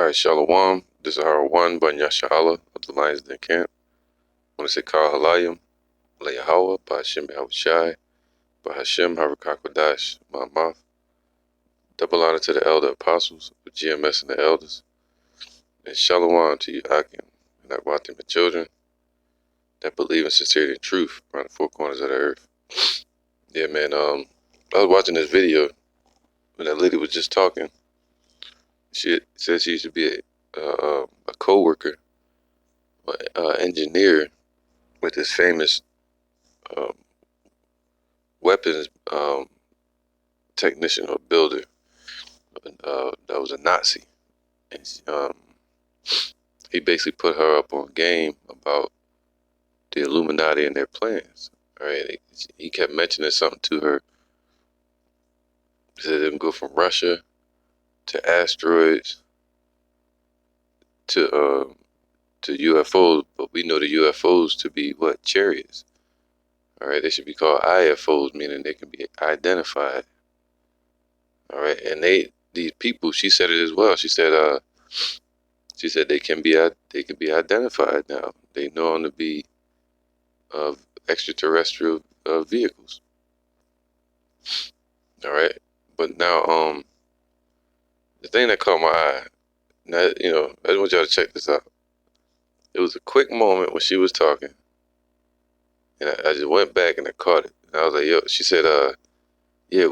All right, Shalom. This is our one Banya Sha'ala of the Lions Den Camp. I want to say Kal Halayim, Layahawa, Bahashim Yahushai, Bahashim Harakakwadash, Ma'amath. Double honor to the elder apostles, the GMS and the elders. And Shalom to you, Akim, and Akwatim, the children that believe in sincerity and truth around the four corners of the earth. Yeah, man, I was watching this video when that lady was just talking. She said she used to be a co-worker, engineer with this famous um, weapons technician or builder that was a Nazi. And he basically put her up on game about the Illuminati and their plans. All right, he kept mentioning something to her. He said they can go from Russia to asteroids to UFOs, but we know the UFOs to be what? Chariots. All right, they should be called IFOs, meaning they can be identified. All right, and these people, she said it as well. She said they can be identified now. They know them to be extraterrestrial vehicles. All right, but now the thing that caught my eye. Now, I just want y'all to check this out. It was a quick moment when she was talking, and I just went back and I caught it. And I was like, yo, she said, yeah,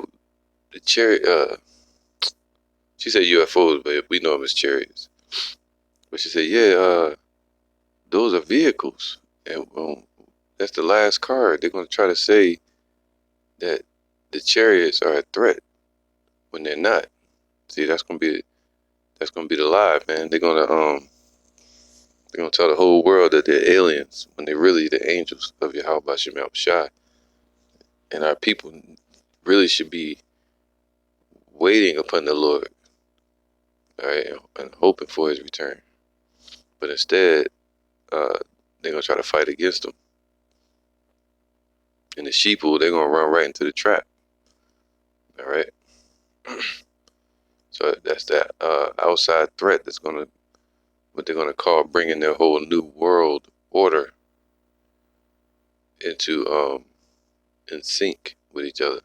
the chariot, she said UFOs, but we know them as chariots. But she said, yeah, those are vehicles. And that's the last card. They're going to try to say that the chariots are a threat when they're not. See, that's going to be the lie, man. They're going to tell the whole world that they're aliens when they're really the angels of Yahweh Bashim Shai. And our people really should be waiting upon the Lord, all right, and hoping for his return. But instead, they're going to try to fight against him. And the sheeple, they're going to run right into the trap. All right. So that's that outside threat that's what they're going to call bringing their whole new world order into in sync with each other,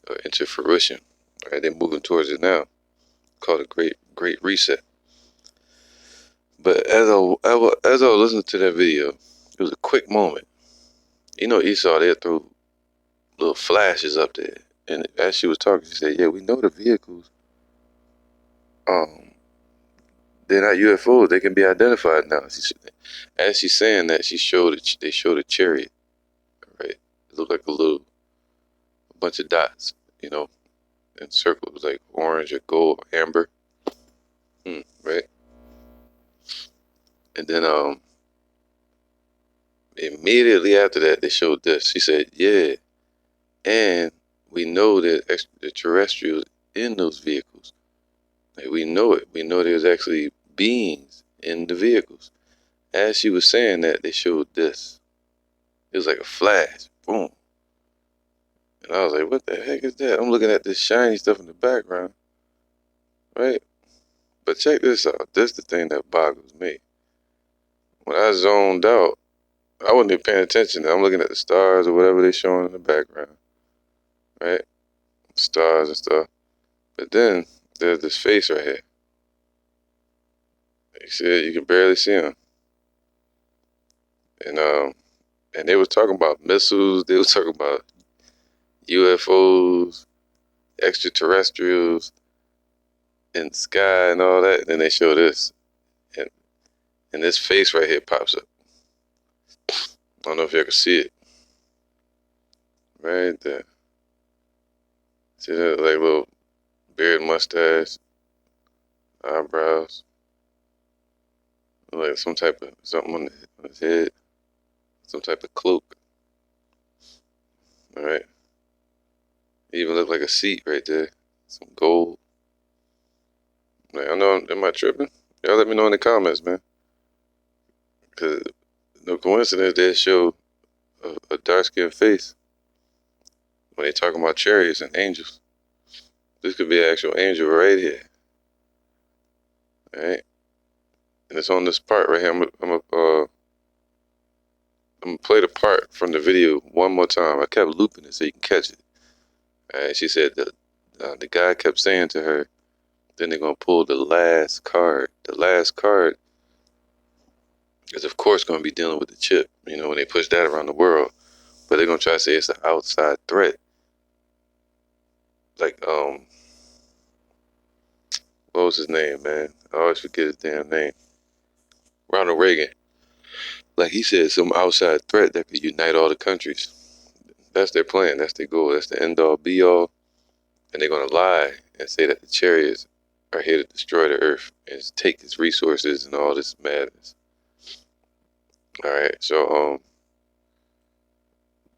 or into fruition. All right, they're moving towards it now. Called a great reset. But as I was listening to that video, it was a quick moment. Esau, they'll throw little flashes up there. And as she was talking, she said, yeah, we know the vehicles, they're not UFOs. They can be identified now. As she's saying that, they showed a chariot, right? It looked like a bunch of dots, in circles, like orange or gold or amber, right? And then immediately after that, they showed this. She said, yeah, and we know that the terrestrials in those vehicles. Like, we know it. We know there's actually beings in the vehicles. As she was saying that, they showed this. It was like a flash. Boom. And I was like, what the heck is that? I'm looking at this shiny stuff in the background. Right? But check this out. This is the thing that boggles me. When I zoned out, I wasn't even paying attention. I'm looking at the stars or whatever they're showing in the background. Right? Stars and stuff. But then there's this face right here. You see it? You can barely see him. And they was talking about missiles. They was talking about UFOs, extraterrestrials in the sky and all that. And then they show this. And this face right here pops up. I don't know if y'all can see it. Right there. See that, like, little beard, mustache, eyebrows. Like something on his head. Some type of cloak. Alright. It even looked like a seat right there. Some gold. Like, I know, am I tripping? Y'all let me know in the comments, man. Because no coincidence they show a dark-skinned face when they talking about chariots and angels. This could be an actual angel right here. All right, and it's on this part right here. I'm gonna play the part from the video one more time. I kept looping it so you can catch it. All right, she said that the guy kept saying to her, then they're gonna pull the last card. The last card is of course gonna be dealing with the chip. You know, when they push that around the world, but they're gonna try to say it's an outside threat. Like what was his name, man? I always forget his damn name. Ronald Reagan. Like he said, some outside threat that could unite all the countries. That's their plan. That's their goal. That's the end all be all. And they're gonna lie and say that the chariots are here to destroy the earth and take its resources and all this madness. All right, so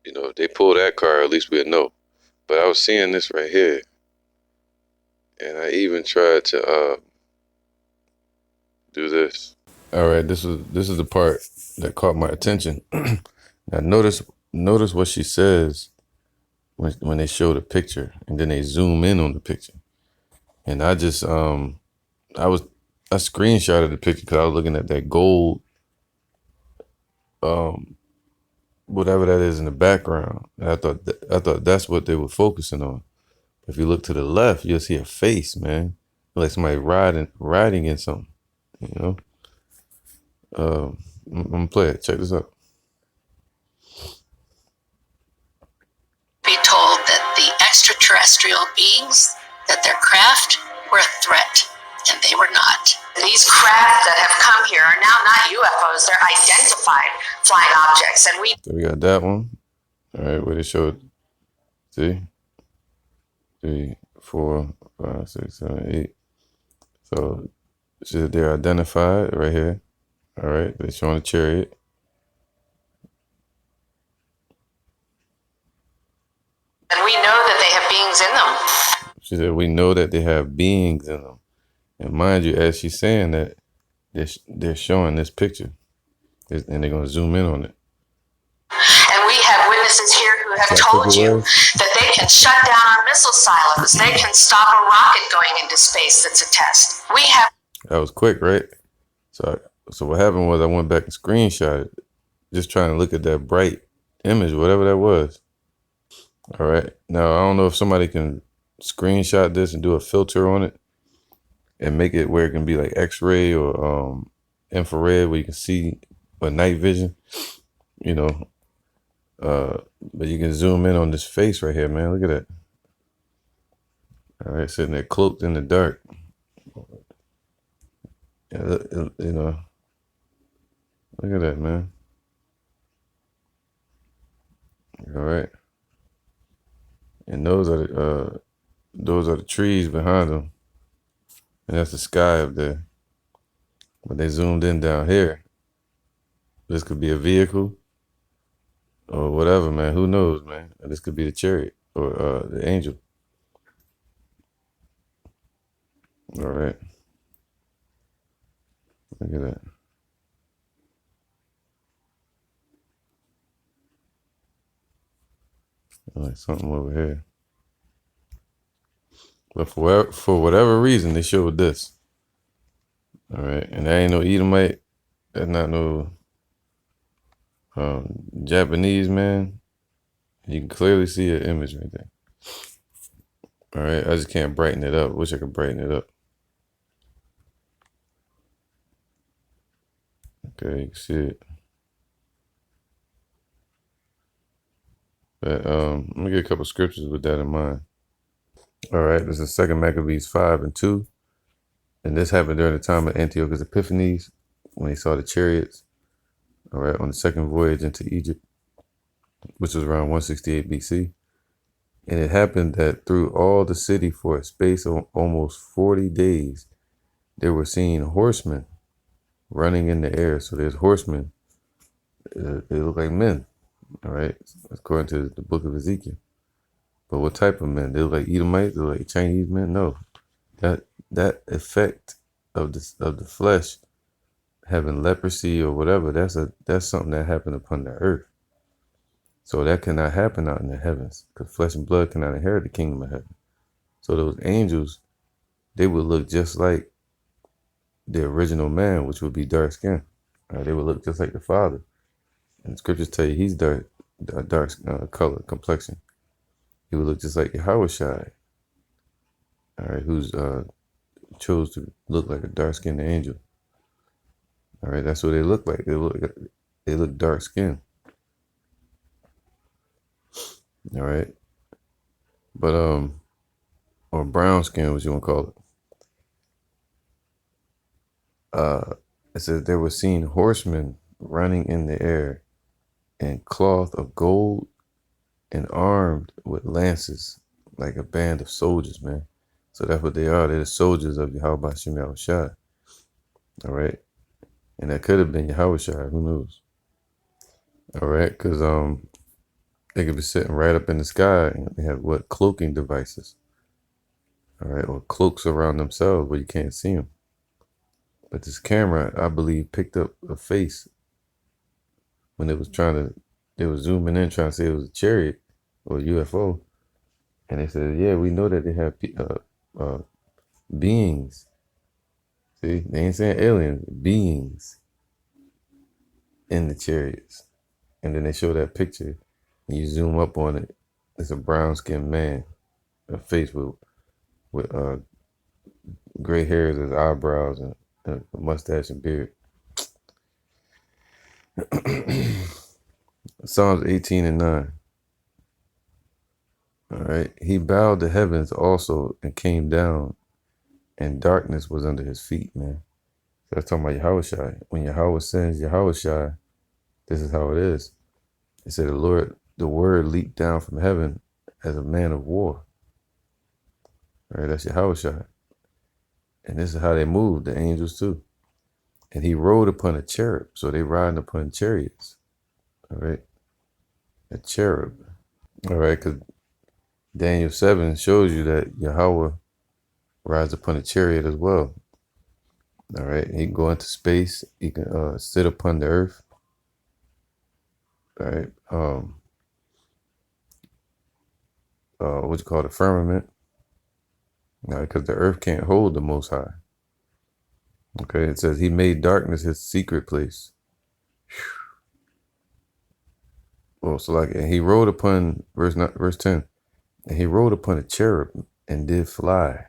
you know, if they pull that card, at least we'll know. But I was seeing this right here, and I even tried to do this. All right, this is the part that caught my attention. Now notice what she says when they show the picture, and then they zoom in on the picture. And I just I screenshotted the picture because I was looking at that gold whatever that is in the background. And I thought that's what they were focusing on. If you look to the left, you'll see a face, man, like somebody riding in something. You know. I'm gonna play it. Check this out. Be told that the extraterrestrial beings, that their craft were a threat, and they were not. These craft that have come here are now not UFOs, they're identified flying objects. And so we got that one. All right, where they showed, see? 3, 4, 5, 6, 7, 8. So they're identified right here. All right, they're showing a chariot. And we know that they have beings in them. She said, we know that they have beings in them. And mind you, as she's saying that, they're showing this picture. And they're going to zoom in on it. And we have witnesses here who have told you that they can shut down our missile silos. They can stop a rocket going into space that's a test. We have... That was quick, right? So what happened was I went back and screenshot it, just trying to look at that bright image, whatever that was. All right. Now, I don't know if somebody can screenshot this and do a filter on it and make it where it can be like X-ray or infrared where you can see a night vision, you know. But you can zoom in on this face right here, man. Look at that. All right, sitting there cloaked in the dark. Yeah, you know, look at that, man. All right. And those are the trees behind them. And that's the sky up there. But they zoomed in down here. This could be a vehicle or whatever, man. Who knows, man? This could be the chariot or the angel. All right. Look at that. Like something over here. But for whatever reason, they showed this. All right. And that ain't no Edomite. That's not no Japanese, man. You can clearly see an image right there. All right. I just can't brighten it up. Wish I could brighten it up. Okay. You can see it. But let me get a couple scriptures with that in mind. All right, this is 2 Maccabees 5:2. And this happened during the time of Antiochus Epiphanes when he saw the chariots, all right, on the second voyage into Egypt, which was around 168 BC. And it happened that through all the city for a space of almost 40 days, they were seen horsemen running in the air. So there's horsemen. They look like men, all right, according to the book of Ezekiel. But what type of men? They look like Edomites, they look like Chinese men? No. That effect of the flesh having leprosy or whatever, that's something that happened upon the earth. So that cannot happen out in the heavens, because flesh and blood cannot inherit the kingdom of heaven. So those angels, they would look just like the original man, which would be dark skin. They would look just like the Father. And the scriptures tell you he's dark color, complexion. He would look just like Yahushua, all right, who's chose to look like a dark-skinned angel. All right, that's what they look like. They look dark-skinned. All right, but or brown skin, what you want to call it. It says there were seen horsemen running in the air, and cloth of gold, and armed with lances, like a band of soldiers, man. So that's what they are. They're the soldiers of Yahweh Shem Yahushua. All right. And that could have been Yahushua. Who knows? All right. Because they could be sitting right up in the sky and they have what? Cloaking devices. All right. Or cloaks around themselves where you can't see them. But this camera, I believe, picked up a face when they was zooming in trying to say it was a chariot or a UFO. And they said, yeah, we know that they have beings. See, they ain't saying aliens, beings in the chariots. And then they show that picture, and you zoom up on it. It's a brown-skinned man, a face with gray hairs as eyebrows and a mustache and beard. Psalms 18:9. All right, he bowed the heavens also and came down, and darkness was under his feet, man. So that's talking about Yahushua. When Yahweh sends Yahushua, this is how it is. It said the word leaped down from heaven as a man of war. All right, that's Yahushua. And this is how they moved, the angels too. And he rode upon a cherub. So they riding upon chariots. All right. A cherub. All right, because Daniel 7 shows you that Yahweh rides upon a chariot as well. All right. He can go into space. He can sit upon the earth. All right. What you call the firmament. Because the earth can't hold the Most High. Okay. It says he made darkness his secret place. Well, so and he rode upon verse 10. And he rode upon a cherub and did fly.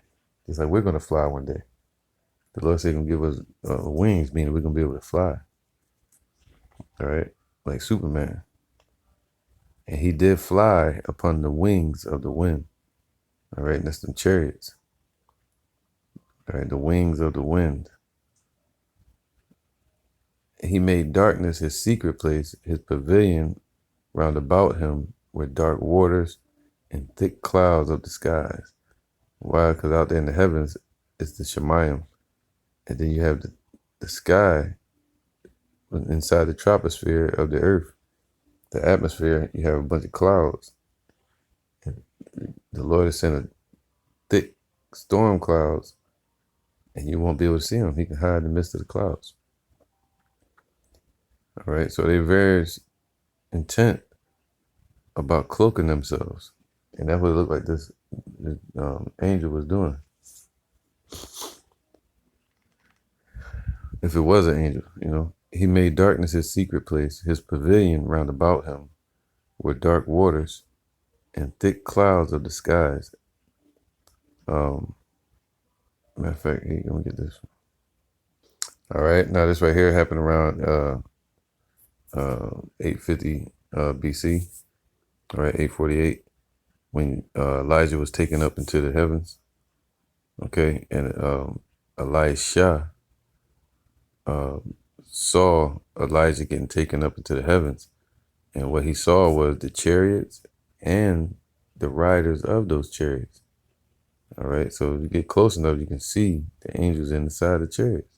Just like we're going to fly one day. The Lord said he's going to give us wings, meaning we're going to be able to fly. All right. Like Superman. And he did fly upon the wings of the wind. All right. And that's them chariots. All right. The wings of the wind. And he made darkness his secret place, his pavilion round about him were dark waters and thick clouds of the skies. Why? Because out there in the heavens, it's the Shemayim. And then you have the sky inside the troposphere of the earth. The atmosphere, you have a bunch of clouds. And the Lord has sent a thick storm clouds, and you won't be able to see him. He can hide in the midst of the clouds. All right, so they're very intent about cloaking themselves. And that's what it looked like this angel was doing. If it was an angel, he made darkness his secret place, his pavilion round about him were dark waters and thick clouds of the skies. Matter of fact, here, let me get this. All right, now this right here happened around 850 BC, all right, 848, when Elijah was taken up into the heavens. Okay, and Elisha saw Elijah getting taken up into the heavens, and what he saw was the chariots and the riders of those chariots. All right, so if you get close enough, you can see the angels inside the chariots.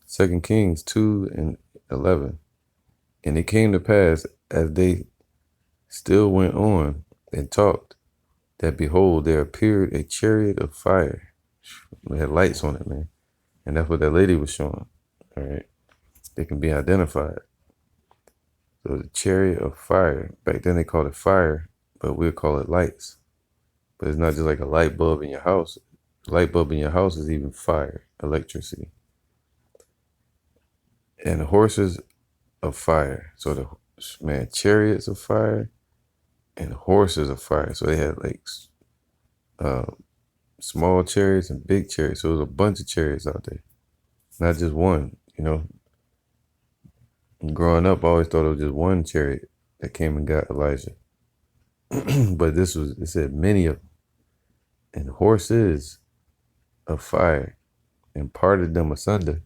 2 Kings 2:11. And it came to pass, as they still went on and talked, that behold, there appeared a chariot of fire. It had lights on it, man. And that's what that lady was showing. All right. They can be identified. So the chariot of fire. Back then they called it fire, but we'll call it lights. But it's not just like a light bulb in your house. A light bulb in your house is even fire, electricity. and horses of fire. So the chariots of fire and horses of fire. So they had like small chariots and big chariots. So it was a bunch of chariots out there, not just one. Growing up, I always thought it was just one chariot that came and got Elijah. But it said many of them, and horses of fire, and parted them asunder.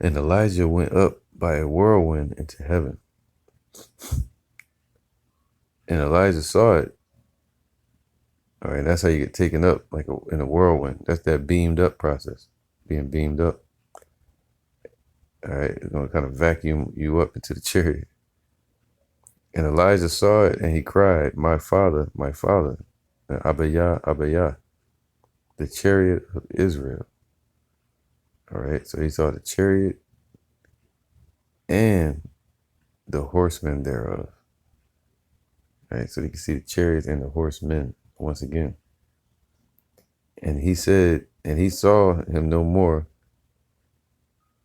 And Elijah went up by a whirlwind into heaven. And Elijah saw it. All right, that's how you get taken up, like in a whirlwind. That's that beamed up process, being beamed up. All right, it's going to kind of vacuum you up into the chariot. And Elijah saw it, and he cried, my father, Abayah, Abayah, the chariot of Israel. All right, so he saw the chariot and the horsemen thereof. All right, so you can see the chariots and the horsemen once again. And he said, and he saw him no more.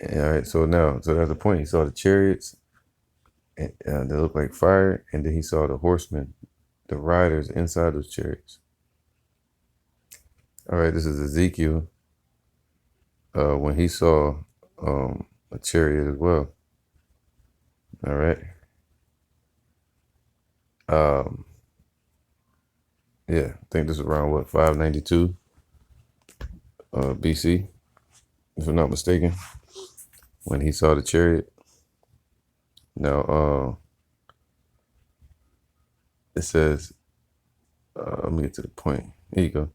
All right, so that's the point. He saw the chariots, and they looked like fire, and then he saw the horsemen, the riders inside those chariots. All right, this is Ezekiel when he saw a chariot as well. All right. Yeah, I think this is around 592 BC, if I'm not mistaken, when he saw the chariot. Now, it says, let me get to the point. Here you go.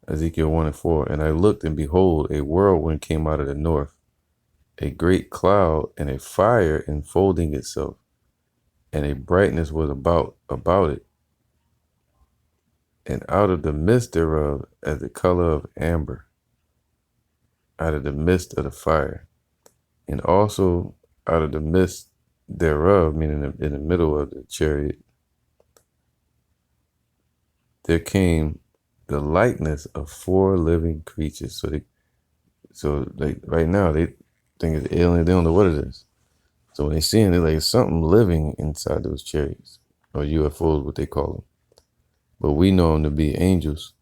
Ezekiel 1:4. And I looked, and behold, a whirlwind came out of the north, a great cloud, and a fire enfolding itself, and a brightness was about it, and out of the midst thereof as the color of amber, out of the midst of the fire, and also out of the midst thereof, meaning in the middle of the chariot, there came the likeness of 4 living creatures. So right now they think it's alien. They don't know what it is. So when they see it, they're like, something living inside those chariots, or UFOs, what they call them. But we know them to be angels,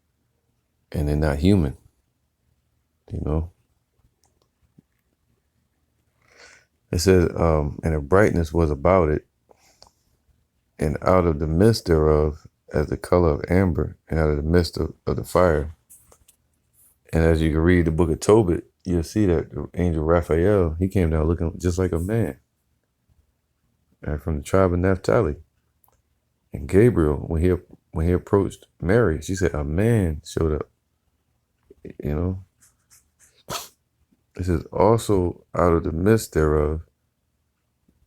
and they're not human. It says, and a brightness was about it, and out of the midst thereof as the color of amber, and out of the midst of the fire. And as you can read the book of Tobit, you'll see that the angel Raphael, he came down looking just like a man, from the tribe of Naphtali. And Gabriel, when he approached Mary, she said, a man showed up. It says, also out of the midst thereof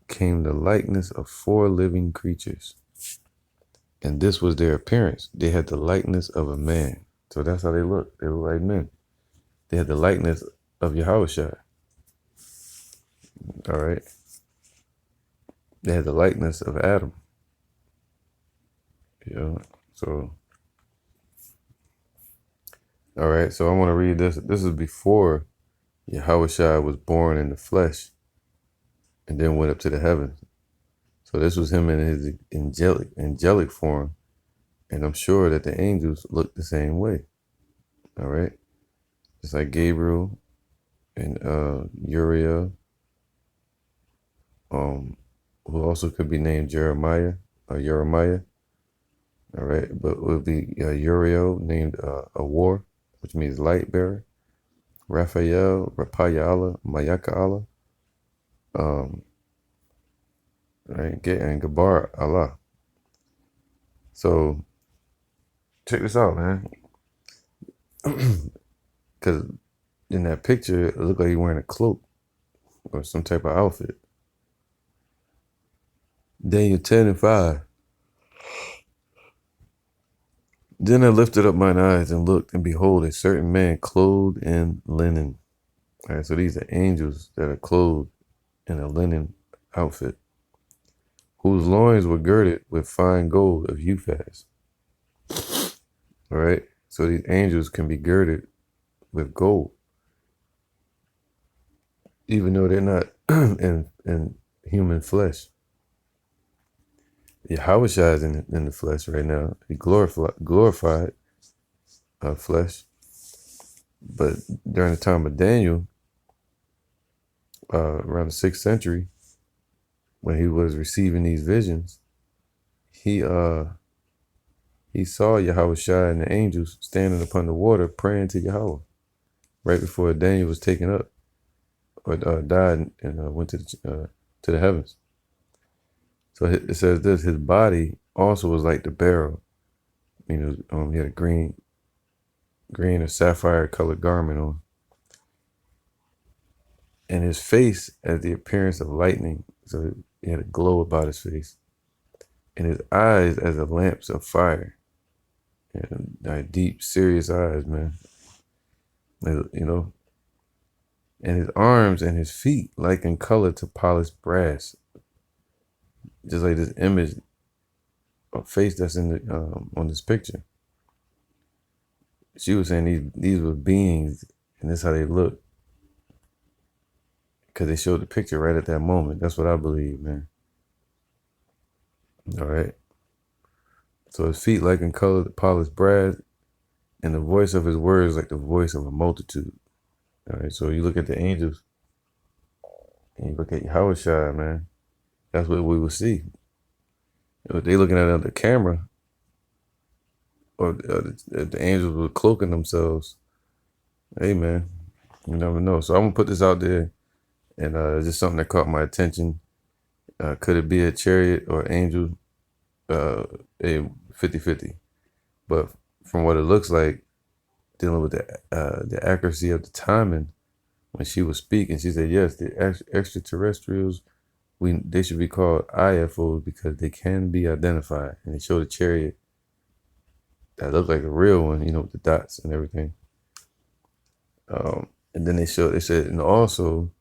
came the likeness of 4 living creatures. And this was their appearance. They had the likeness of a man. So that's how they look. They look like men. They had the likeness of Yahushua. All right. They had the likeness of Adam. So, all right. So I want to read this. This is before Yahushua was born in the flesh and then went up to the heavens. So this was him in his angelic form. And I'm sure that the angels looked the same way. All right. Just like Gabriel and Uriel, who also could be named Jeremiah or Jeremiah. All right. But it would be Uriel named Awar, which means light bearer. Raphael, Rapayala, Mayaka Allah. Right, and Gabar Allah. So check this out, man. Because in that picture, it looked like he wearing a cloak or some type of outfit. Daniel 10:5. Then I lifted up mine eyes and looked, and behold, a certain man clothed in linen. All right, so these are angels that are clothed in a linen outfit, whose loins were girded with fine gold of Uphaz. All right, so these angels can be girded with gold, even though they're not in human flesh. Yahweh Shai is in the flesh right now. He glorified flesh. But during the time of Daniel, around the 6th century, when he was receiving these visions, he saw Yahweh Shai and the angels standing upon the water praying to Yahweh right before Daniel was taken up or died and went to the heavens. So it says this: his body also was like the beryl. He had a green or sapphire colored garment on, and his face had the appearance of lightning. So he had a glow about his face, and his eyes as the lamps of fire. And deep, serious eyes, man. And his arms and his feet like in color to polished brass. Just like this image of face that's in the on this picture. She was saying these were beings, and this is how they look. Because they showed the picture right at that moment. That's what I believe, man. All right. So his feet like in color to polished brass, and the voice of his words like the voice of a multitude. All right. So you look at the angels, and you look at Yahweh Shai, man. That's what we will see. If they looking at it on the camera, or the angels were cloaking themselves. Hey, man, you never know. So I'm gonna put this out there, and it's just something that caught my attention. Could it be a chariot or angel? A 50-50. But from what it looks like, dealing with the accuracy of the timing, when she was speaking, she said, yes, the extraterrestrials, they should be called IFOs because they can be identified. And they showed a chariot that looked like a real one, with the dots and everything. And then they said, and also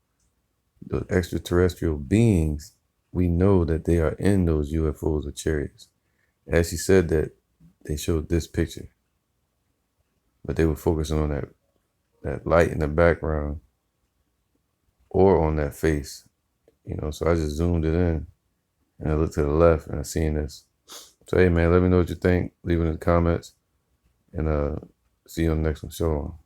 the extraterrestrial beings, we know that they are in those UFOs or chariots. As she said that, they showed this picture, but they were focusing on that light in the background or on that face, so I just zoomed it in and I looked to the left and I seen this. So, hey, man, let me know what you think. Leave it in the comments, and see you on the next one. Shalom.